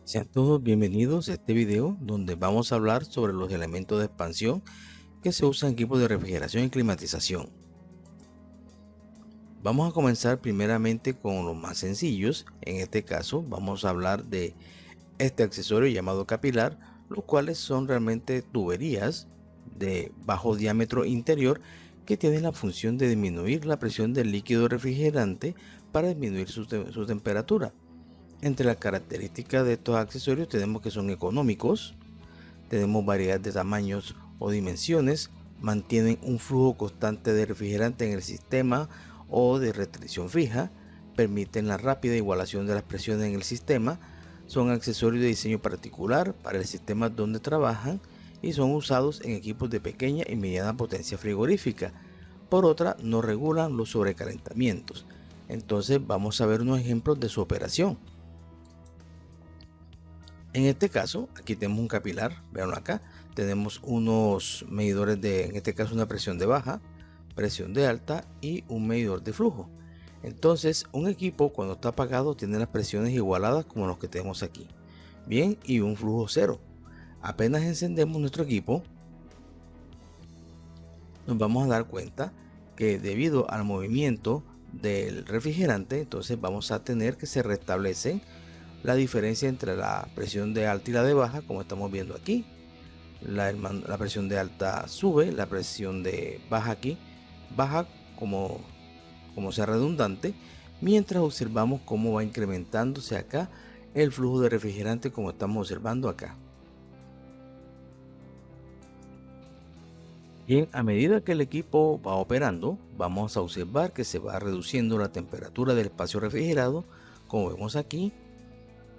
Sean todos bienvenidos a este video donde vamos a hablar sobre los elementos de expansión que se usan en equipos de refrigeración y climatización. Vamos a comenzar primeramente con los más sencillos. En este caso vamos a hablar de este accesorio llamado capilar, los cuales son realmente tuberías de bajo diámetro interior que tienen la función de disminuir la presión del líquido refrigerante para disminuir su temperatura. Entre las características de estos accesorios tenemos que son económicos, tenemos variedad de tamaños o dimensiones, mantienen un flujo constante de refrigerante en el sistema o de restricción fija, permiten la rápida igualación de las presiones en el sistema, son accesorios de diseño particular para el sistema donde trabajan y son usados en equipos de pequeña y mediana potencia frigorífica. Por otra, no regulan los sobrecalentamientos. Entonces vamos a ver unos ejemplos de su operación. En este caso, aquí tenemos un capilar, veanlo acá, tenemos unos medidores de, en este caso una presión de baja, presión de alta y un medidor de flujo. Entonces, un equipo cuando está apagado tiene las presiones igualadas como los que tenemos aquí. Bien, y un flujo cero. Apenas encendemos nuestro equipo, nos vamos a dar cuenta que debido al movimiento del refrigerante, entonces vamos a tener que se restablecen la diferencia entre la presión de alta y la de baja, como estamos viendo aquí. La presión de alta sube, la presión de baja aquí baja como sea redundante, mientras observamos cómo va incrementándose acá el flujo de refrigerante como estamos observando acá. Bien, a medida que el equipo va operando, vamos a observar que se va reduciendo la temperatura del espacio refrigerado, como vemos aquí,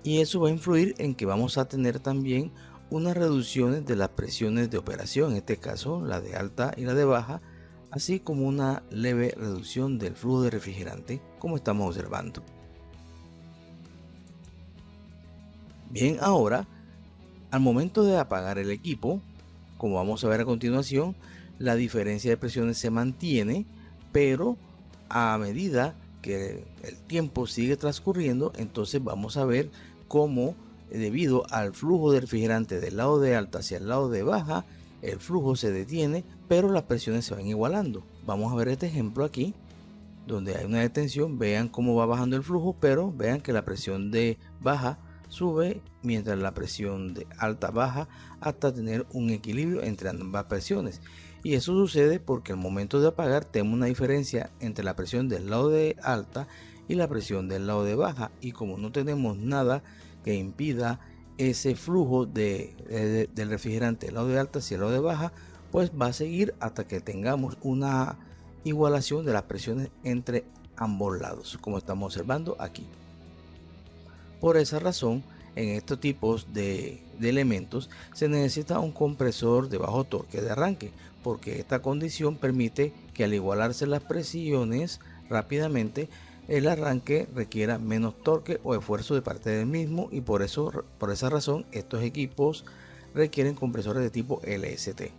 y eso va a influir en que vamos a tener también unas reducciones de las presiones de operación, en este caso la de alta y la de baja, así como una leve reducción del flujo de refrigerante, como estamos observando. Bien, ahora, al momento de apagar el equipo, como vamos a ver a continuación, la diferencia de presiones se mantiene, pero a medida que el tiempo sigue transcurriendo, entonces vamos a ver cómo debido al flujo de refrigerante del lado de alta hacia el lado de baja, el flujo se detiene, pero las presiones se van igualando. Vamos a ver este ejemplo aquí, donde hay una detención. Vean cómo va bajando el flujo, pero vean que la presión de baja sube mientras la presión de alta baja hasta tener un equilibrio entre ambas presiones. Y eso sucede porque al momento de apagar tenemos una diferencia entre la presión del lado de alta y la presión del lado de baja, y como no tenemos nada que impida ese flujo del refrigerante del lado de alta hacia el lado de baja, pues va a seguir hasta que tengamos una igualación de las presiones entre ambos lados, como estamos observando aquí. Por esa razón, en estos tipos de elementos se necesita un compresor de bajo torque de arranque, porque esta condición permite que al igualarse las presiones rápidamente, el arranque requiera menos torque o esfuerzo de parte del mismo, y por esa razón estos equipos requieren compresores de tipo LST.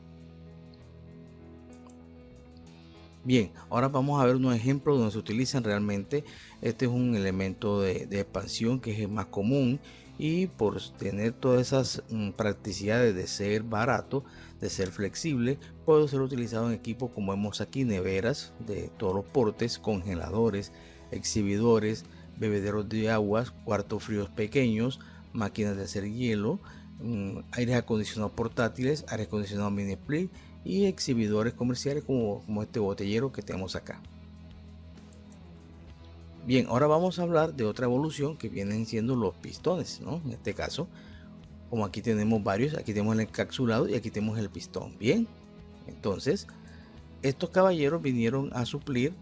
Bien, ahora vamos a ver unos ejemplos donde se utilizan realmente. Este es un elemento de expansión que es el más común, y por tener todas esas practicidades de ser barato, de ser flexible, puede ser utilizado en equipos como vemos aquí: neveras de todos los portes, congeladores, exhibidores, bebederos de aguas, cuartos fríos pequeños, máquinas de hacer hielo, aires acondicionados portátiles, aire acondicionado mini split y exhibidores comerciales como este botellero que tenemos acá. Bien, ahora vamos a hablar de otra evolución que vienen siendo los pistones, ¿no? En este caso, como aquí tenemos varios, aquí tenemos el encapsulado y aquí tenemos el pistón. Bien, entonces estos caballeros vinieron a suplir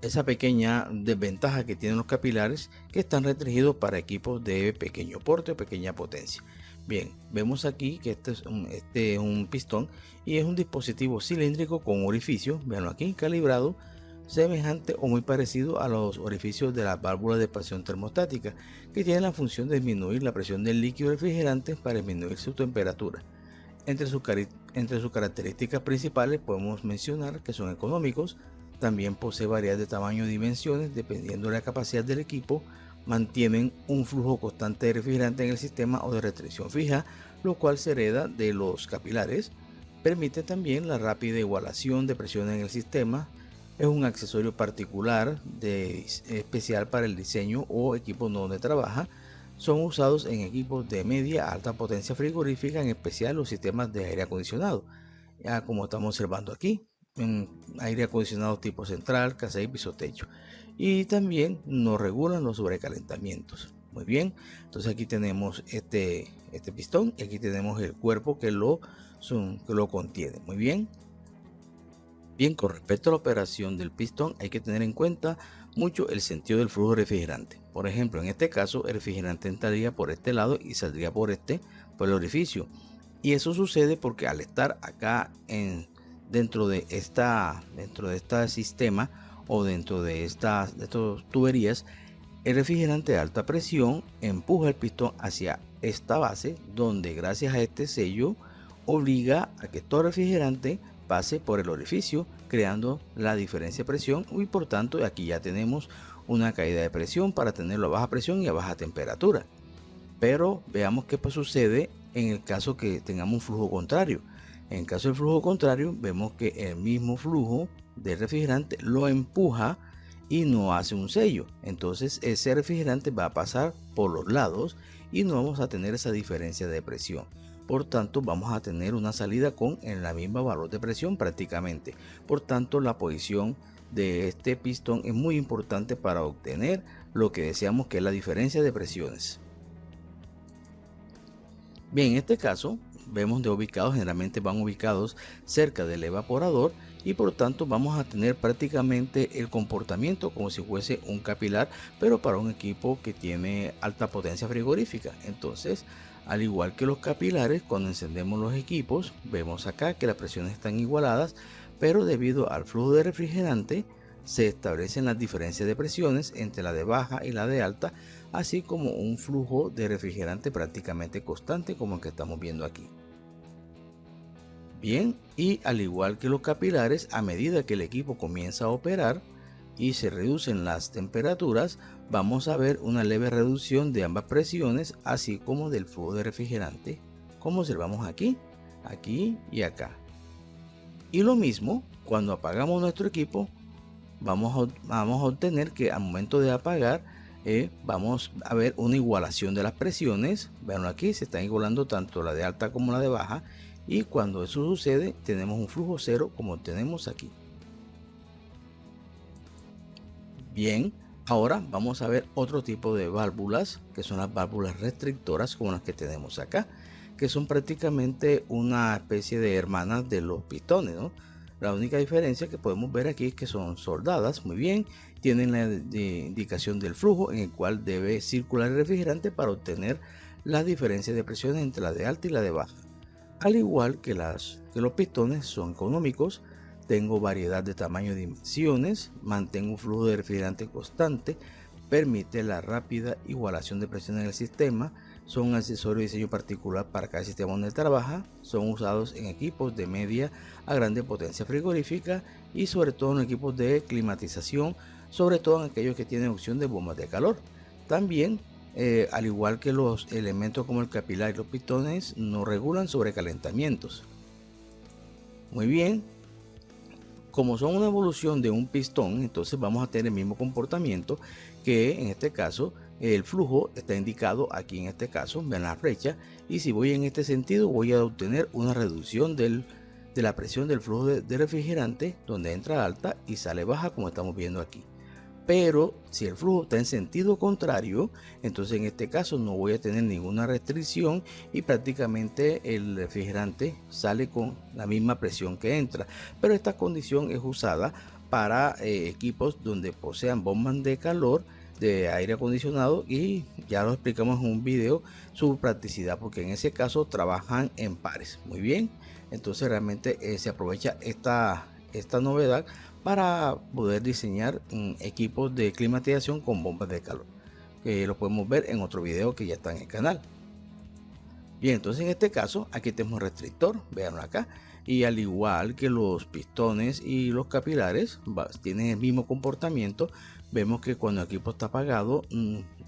esa pequeña desventaja que tienen los capilares, que están restringidos para equipos de pequeño porte o pequeña potencia. Bien, vemos aquí que este es un pistón y es un dispositivo cilíndrico con orificio, veanlo aquí, calibrado, semejante o muy parecido a los orificios de las válvulas de expansión termostática, que tienen la función de disminuir la presión del líquido refrigerante para disminuir su temperatura. Entre sus características principales podemos mencionar que son económicos, también posee variedad de tamaño y dimensiones dependiendo de la capacidad del equipo, mantienen un flujo constante de refrigerante en el sistema o de restricción fija, lo cual se hereda de los capilares. Permite también la rápida igualación de presión en el sistema. Es un accesorio particular especial para el diseño o equipos donde trabaja. Son usados en equipos de media a alta potencia frigorífica, en especial los sistemas de aire acondicionado, ya como estamos observando aquí, en aire acondicionado tipo central, casa y piso techo. Y también nos regulan los sobrecalentamientos. Muy bien, entonces aquí tenemos este pistón y aquí tenemos el cuerpo que lo contiene. Muy bien. Bien, con respecto a la operación del pistón, hay que tener en cuenta mucho el sentido del flujo refrigerante. Por ejemplo, en este caso, el refrigerante entraría por este lado y saldría por el orificio. Y eso sucede porque al estar acá dentro de este sistema o dentro de estas tuberías, el refrigerante de alta presión empuja el pistón hacia esta base, donde gracias a este sello obliga a que todo refrigerante pase por el orificio, creando la diferencia de presión, y por tanto aquí ya tenemos una caída de presión para tenerlo a baja presión y a baja temperatura. Pero veamos qué sucede en el caso que tengamos un flujo contrario. En el caso del flujo contrario, vemos que el mismo flujo del refrigerante lo empuja y no hace un sello. Entonces ese refrigerante va a pasar por los lados y no vamos a tener esa diferencia de presión. Por tanto, vamos a tener una salida con la misma valor de presión prácticamente. Por tanto, la posición de este pistón es muy importante para obtener lo que deseamos, que es la diferencia de presiones. Bien, en este caso vemos generalmente van ubicados cerca del evaporador y por tanto vamos a tener prácticamente el comportamiento como si fuese un capilar, pero para un equipo que tiene alta potencia frigorífica. Entonces, al igual que los capilares, cuando encendemos los equipos, vemos acá que las presiones están igualadas, pero debido al flujo de refrigerante se establecen las diferencias de presiones entre la de baja y la de alta, así como un flujo de refrigerante prácticamente constante como el que estamos viendo aquí. Bien, y al igual que los capilares, a medida que el equipo comienza a operar y se reducen las temperaturas, vamos a ver una leve reducción de ambas presiones, así como del flujo de refrigerante, como observamos aquí y acá. Y lo mismo, cuando apagamos nuestro equipo, vamos a obtener que al momento de apagar vamos a ver una igualación de las presiones. Vean aquí, se están igualando tanto la de alta como la de baja, y cuando eso sucede tenemos un flujo cero como tenemos aquí. Bien, ahora vamos a ver otro tipo de válvulas, que son las válvulas restrictoras como las que tenemos acá, que son prácticamente una especie de hermanas de los pistones, ¿no? La única diferencia que podemos ver aquí es que son soldadas, muy bien, tienen la indicación del flujo en el cual debe circular el refrigerante para obtener la diferencia de presiones entre la de alta y la de baja. Al igual que los pistones son económicos, tengo variedad de tamaño y dimensiones, mantengo un flujo de refrigerante constante, permite la rápida igualación de presión en el sistema, son un accesorio de diseño particular para cada sistema donde trabaja, son usados en equipos de media a grande potencia frigorífica y sobre todo en equipos de climatización, sobre todo en aquellos que tienen opción de bombas de calor. También, al igual que los elementos como el capilar y los pistones, no regulan sobrecalentamientos. Muy bien, como son una evolución de un pistón, entonces vamos a tener el mismo comportamiento, que en este caso el flujo está indicado aquí, en este caso ven la flecha, y si voy en este sentido voy a obtener una reducción de la presión del flujo de refrigerante, donde entra alta y sale baja como estamos viendo aquí. Pero si el flujo está en sentido contrario, entonces en este caso no voy a tener ninguna restricción y prácticamente el refrigerante sale con la misma presión que entra. Pero esta condición es usada para equipos donde posean bombas de calor, de aire acondicionado, y ya lo explicamos en un video su practicidad, porque en ese caso trabajan en pares. Muy bien, entonces realmente se aprovecha esta novedad para poder diseñar equipos de climatización con bombas de calor, que lo podemos ver en otro video que ya está en el canal. Bien, entonces en este caso aquí tenemos un restrictor, veanlo acá, y al igual que los pistones y los capilares tienen el mismo comportamiento. Vemos que cuando el equipo está apagado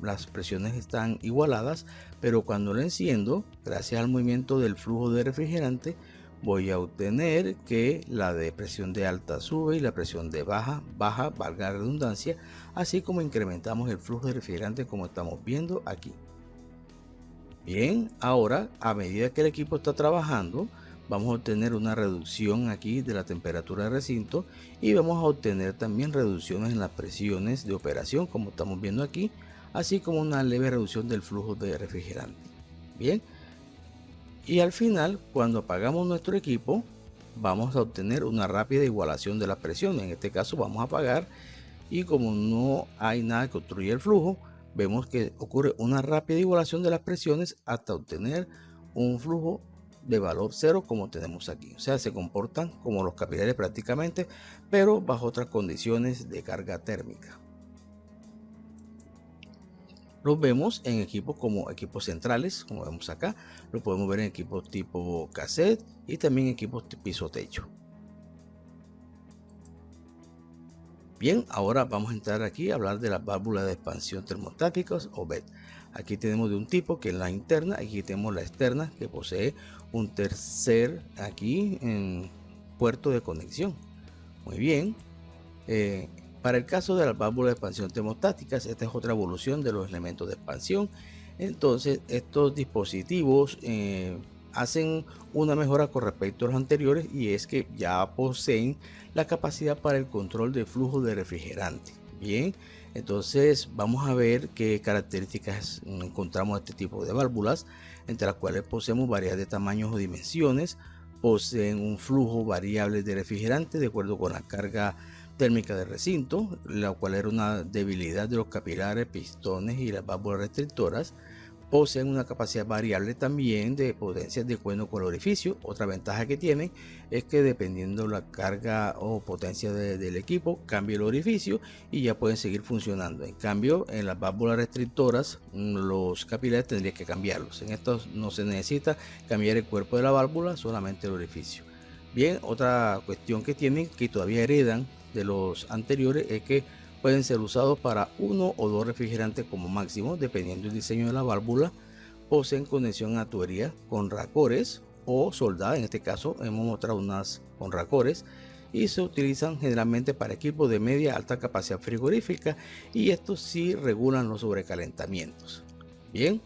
las presiones están igualadas, pero cuando lo enciendo, gracias al movimiento del flujo de refrigerante, voy a obtener que la de presión de alta sube y la presión de baja baja, valga la redundancia, así como incrementamos el flujo de refrigerante como estamos viendo aquí. Bien, ahora a medida que el equipo está trabajando, vamos a obtener una reducción aquí de la temperatura del recinto y vamos a obtener también reducciones en las presiones de operación como estamos viendo aquí, así como una leve reducción del flujo de refrigerante. Bien, y al final, cuando apagamos nuestro equipo, vamos a obtener una rápida igualación de la presión. En este caso vamos a apagar y como no hay nada que obstruya el flujo, vemos que ocurre una rápida igualación de las presiones hasta obtener un flujo de valor cero como tenemos aquí. O sea, se comportan como los capilares prácticamente, pero bajo otras condiciones de carga térmica. Los vemos en equipos como equipos centrales, como vemos acá. Lo podemos ver en equipos tipo cassette y también equipos piso techo. Bien, ahora vamos a entrar aquí a hablar de las válvulas de expansión termostáticas o BET. Aquí tenemos de un tipo que es la interna, aquí tenemos la externa que posee un tercer aquí en puerto de conexión. Muy bien. Para el caso de las válvulas de expansión termostáticas, esta es otra evolución de los elementos de expansión. Entonces, estos dispositivos hacen una mejora con respecto a los anteriores y es que ya poseen la capacidad para el control de flujo de refrigerante. Bien, entonces vamos a ver qué características encontramos de este tipo de válvulas, entre las cuales poseemos variedad de tamaños o dimensiones, poseen un flujo variable de refrigerante de acuerdo con la carga térmica del recinto, la cual era una debilidad de los capilares, pistones y las válvulas restrictoras. Poseen una capacidad variable también de potencias de acuerdo con el orificio. Otra ventaja que tienen es que dependiendo la carga o potencia del equipo, cambia el orificio y ya pueden seguir funcionando. En cambio, en las válvulas restrictoras, los capilares tendrían que cambiarlos. En estos no se necesita cambiar el cuerpo de la válvula, solamente el orificio. Bien, otra cuestión que tienen, que todavía heredan de los anteriores, es que pueden ser usados para uno o dos refrigerantes como máximo, dependiendo del diseño de la válvula. Poseen conexión a tubería con racores o soldadas, en este caso hemos mostrado unas con racores, y se utilizan generalmente para equipos de media alta capacidad frigorífica, y estos sí regulan los sobrecalentamientos. Bien,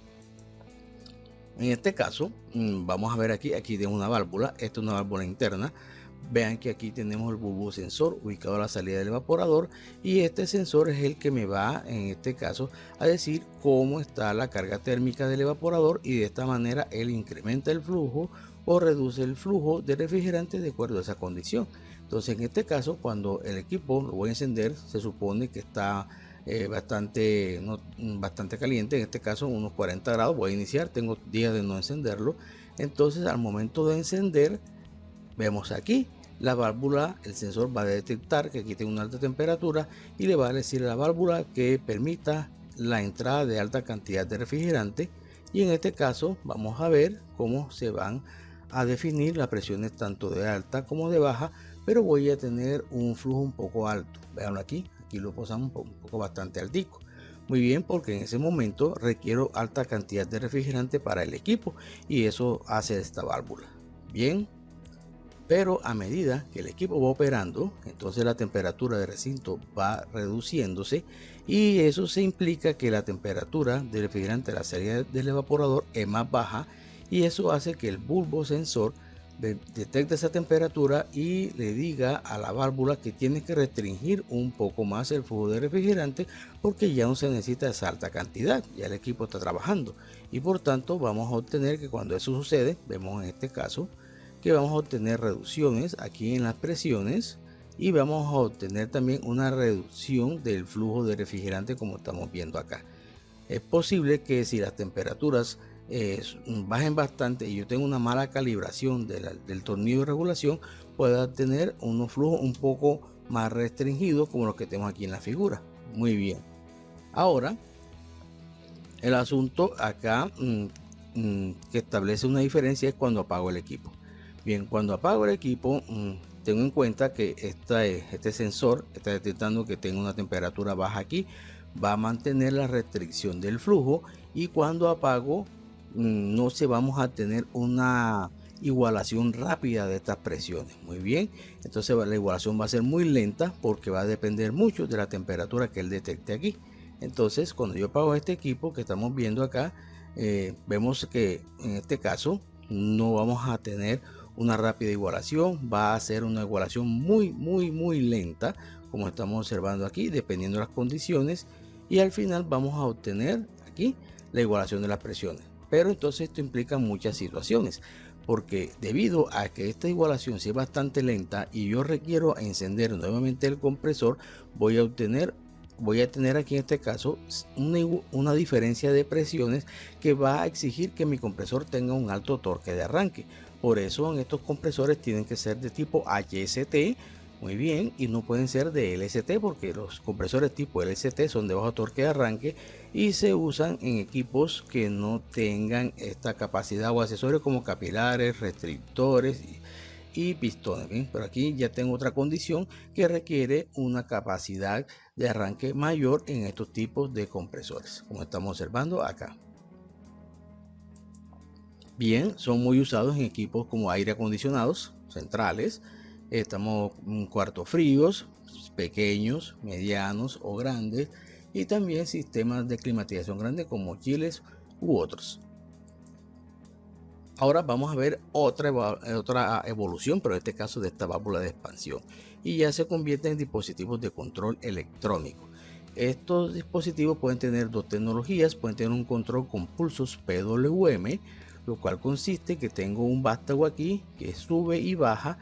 en este caso vamos a ver aquí tengo una válvula. Esta es una válvula interna. Vean que aquí tenemos el bulbo sensor ubicado a la salida del evaporador y este sensor es el que me va en este caso a decir cómo está la carga térmica del evaporador, y de esta manera él incrementa el flujo o reduce el flujo de refrigerante de acuerdo a esa condición. Entonces en este caso, cuando el equipo lo voy a encender, se supone que está bastante caliente, en este caso unos 40 grados. Voy a iniciar, tengo días de no encenderlo. Entonces al momento de encender, vemos aquí la válvula, el sensor va a detectar que aquí tengo una alta temperatura y le va a decir a la válvula que permita la entrada de alta cantidad de refrigerante, y en este caso vamos a ver cómo se van a definir las presiones tanto de alta como de baja, pero voy a tener un flujo un poco alto. Veanlo aquí lo posamos un poco bastante altico. Muy bien, porque en ese momento requiero alta cantidad de refrigerante para el equipo y eso hace esta válvula. Bien, pero a medida que el equipo va operando, entonces la temperatura del recinto va reduciéndose, y eso se implica que la temperatura del refrigerante de la salida del evaporador es más baja, y eso hace que el bulbo sensor detecte esa temperatura y le diga a la válvula que tiene que restringir un poco más el flujo de refrigerante, porque ya no se necesita esa alta cantidad, ya el equipo está trabajando, y por tanto vamos a obtener que cuando eso sucede, vemos en este caso que vamos a obtener reducciones aquí en las presiones, y vamos a obtener también una reducción del flujo de refrigerante como estamos viendo acá. Es posible que si las temperaturas bajen bastante y yo tengo una mala calibración del tornillo de regulación, pueda tener unos flujos un poco más restringidos como los que tenemos aquí en la figura. Muy bien, ahora el asunto acá que establece una diferencia es cuando apago el equipo. Bien, cuando apago el equipo, tengo en cuenta que este sensor está detectando que tengo una temperatura baja aquí, va a mantener la restricción del flujo, y cuando apago no se vamos a tener una igualación rápida de estas presiones. Muy bien, entonces la igualación va a ser muy lenta porque va a depender mucho de la temperatura que él detecte aquí. Entonces cuando yo apago este equipo que estamos viendo acá, vemos que en este caso no vamos a tener una rápida igualación, va a ser una igualación muy lenta, como estamos observando aquí, dependiendo de las condiciones, y al final vamos a obtener aquí la igualación de las presiones. Pero entonces esto implica muchas situaciones, porque debido a que esta igualación sí es bastante lenta y yo requiero encender nuevamente el compresor, voy a tener aquí en este caso una diferencia de presiones que va a exigir que mi compresor tenga un alto torque de arranque. Por eso en estos compresores tienen que ser de tipo HST, muy bien, y no pueden ser de LST, porque los compresores tipo LST son de bajo torque de arranque y se usan en equipos que no tengan esta capacidad o accesorios como capilares, restrictores y pistones. ¿Bien? Pero aquí ya tengo otra condición que requiere una capacidad de arranque mayor en estos tipos de compresores, como estamos observando acá. Bien, son muy usados en equipos como aire acondicionados centrales. Estamos en cuartos fríos, pequeños, medianos o grandes, y también sistemas de climatización grandes como chiles u otros. Ahora vamos a ver otra evolución, pero en este caso de esta válvula de expansión, y ya se convierte en dispositivos de control electrónico. Estos dispositivos pueden tener dos tecnologías, pueden tener un control con pulsos PWM, lo cual consiste en que tengo un vástago aquí que sube y baja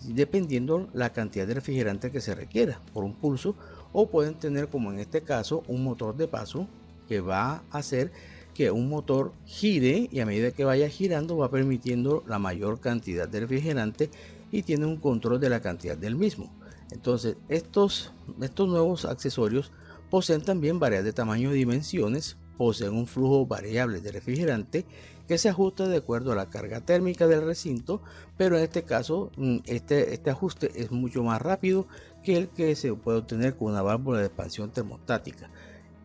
dependiendo la cantidad de refrigerante que se requiera por un pulso, o pueden tener, como en este caso, un motor de paso que va a hacer que un motor gire, y a medida que vaya girando va permitiendo la mayor cantidad de refrigerante y tiene un control de la cantidad del mismo. Entonces estos nuevos accesorios poseen también variedad de tamaño y dimensiones, poseen un flujo variable de refrigerante que se ajusta de acuerdo a la carga térmica del recinto, pero en este caso este ajuste es mucho más rápido que el que se puede obtener con una válvula de expansión termostática.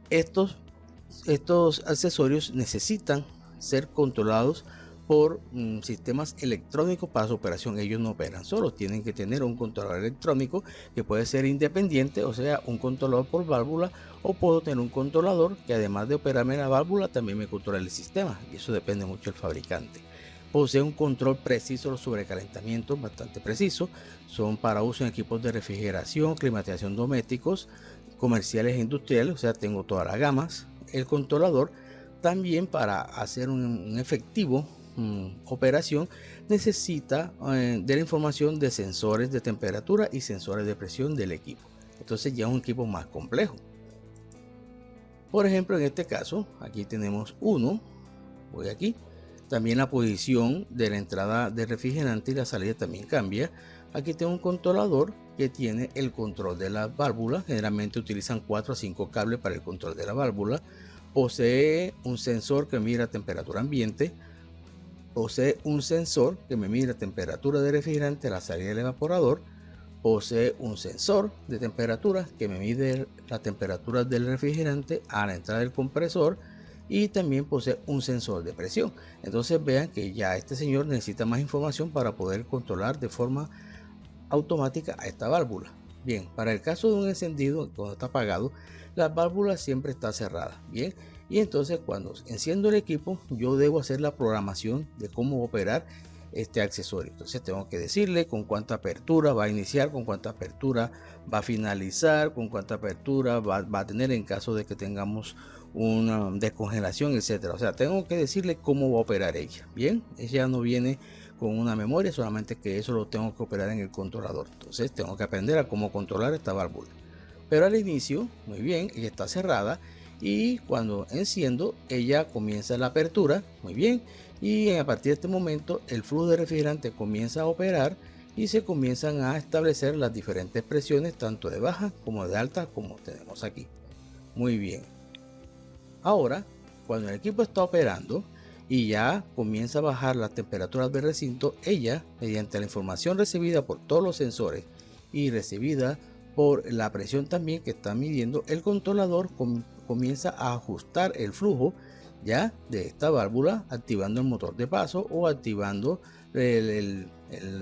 Estos accesorios necesitan ser controlados por sistemas electrónicos para su operación. Ellos no operan solos, tienen que tener un controlador electrónico que puede ser independiente, o sea, un controlador por válvula, o puedo tener un controlador que además de operarme la válvula también me controla el sistema, y eso depende mucho del fabricante. Posee un control preciso sobre sobrecalentamiento, bastante preciso. Son para uso en equipos de refrigeración, climatización domésticos, comerciales e industriales, o sea, tengo todas las gamas. El controlador también, para hacer un efectivo operación, necesita de la información de sensores de temperatura y sensores de presión del equipo. Entonces ya es un equipo más complejo. Por ejemplo, en este caso, aquí tenemos uno. Voy aquí. También la posición de la entrada de refrigerante y la salida también cambia. Aquí tengo un controlador que tiene el control de la válvula. Generalmente utilizan 4 a 5 cables para el control de la válvula. Posee un sensor que mira temperatura ambiente. Posee un sensor que me mira temperatura de refrigerante a la salida del evaporador. Posee un sensor de temperatura que me mide la temperatura del refrigerante a la entrada del compresor. Y también posee un sensor de presión. Entonces vean que ya este señor necesita más información para poder controlar de forma automática a esta válvula. Bien, para el caso de un encendido cuando está apagado, la válvula siempre está cerrada. Bien, y entonces cuando enciendo el equipo, yo debo hacer la programación de cómo operar este accesorio. Entonces tengo que decirle con cuánta apertura va a iniciar, con cuánta apertura va a finalizar, con cuánta apertura va a tener en caso de que tengamos una descongelación, etcétera. O sea, tengo que decirle cómo va a operar ella. Bien, ella no viene con una memoria, solamente que eso lo tengo que operar en el controlador. Entonces tengo que aprender a cómo controlar esta válvula. Pero al inicio, muy bien, ella está cerrada, y cuando enciendo ella comienza la apertura, muy bien, y a partir de este momento el flujo de refrigerante comienza a operar y se comienzan a establecer las diferentes presiones, tanto de baja como de alta, como tenemos aquí. Muy bien. Ahora, cuando el equipo está operando y ya comienza a bajar las temperaturas del recinto, ella, mediante la información recibida por todos los sensores y recibida por la presión también que está midiendo, el controlador comienza a ajustar el flujo ya de esta válvula, activando el motor de paso o activando el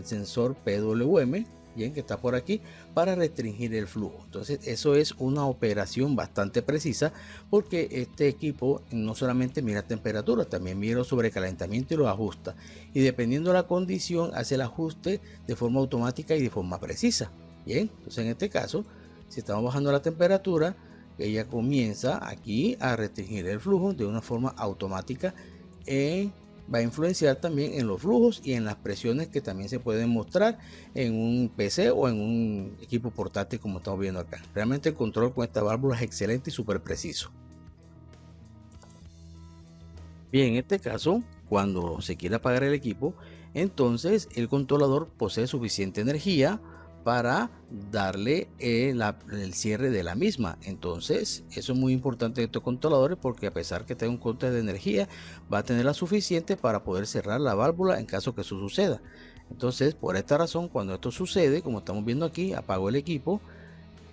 sensor PWM, bien, que está por aquí, para restringir el flujo. Entonces eso es una operación bastante precisa, porque este equipo no solamente mira temperatura, también mira sobrecalentamiento y lo ajusta, y dependiendo de la condición hace el ajuste de forma automática y de forma precisa. Bien, entonces en este caso, si estamos bajando la temperatura, ella comienza aquí a restringir el flujo de una forma automática. Va a influenciar también en los flujos y en las presiones que también se pueden mostrar en un PC o en un equipo portátil, como estamos viendo acá. Realmente el control con esta válvula es excelente y súper preciso. Bien, en este caso, cuando se quiere apagar el equipo, entonces el controlador posee suficiente energía para darle el cierre de la misma. Entonces eso es muy importante de estos controladores, porque a pesar que tenga un corte de energía, va a tener la suficiente para poder cerrar la válvula en caso que eso suceda. Entonces, por esta razón, cuando esto sucede, como estamos viendo aquí, apago el equipo,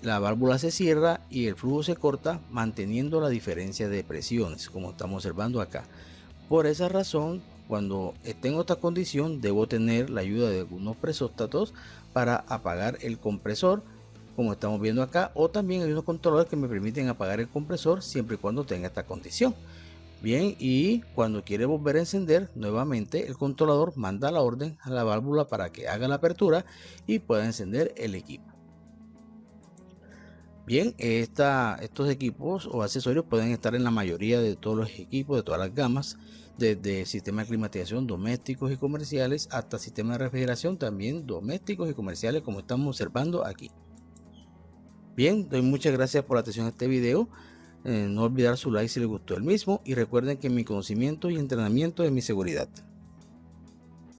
la válvula se cierra y el flujo se corta, manteniendo la diferencia de presiones, como estamos observando acá. Por esa razón, cuando tengo esta condición, debo tener la ayuda de algunos presóstatos para apagar el compresor, como estamos viendo acá, o también hay unos controladores que me permiten apagar el compresor siempre y cuando tenga esta condición. Bien, y cuando quiere volver a encender nuevamente, el controlador manda la orden a la válvula para que haga la apertura y pueda encender el equipo. Bien, estos equipos o accesorios pueden estar en la mayoría de todos los equipos, de todas las gamas, desde sistemas de climatización domésticos y comerciales hasta sistemas de refrigeración también domésticos y comerciales, como estamos observando aquí. Bien, doy muchas gracias por la atención a este video. No olvidar su like si les gustó el mismo, y recuerden que mi conocimiento y entrenamiento es mi seguridad.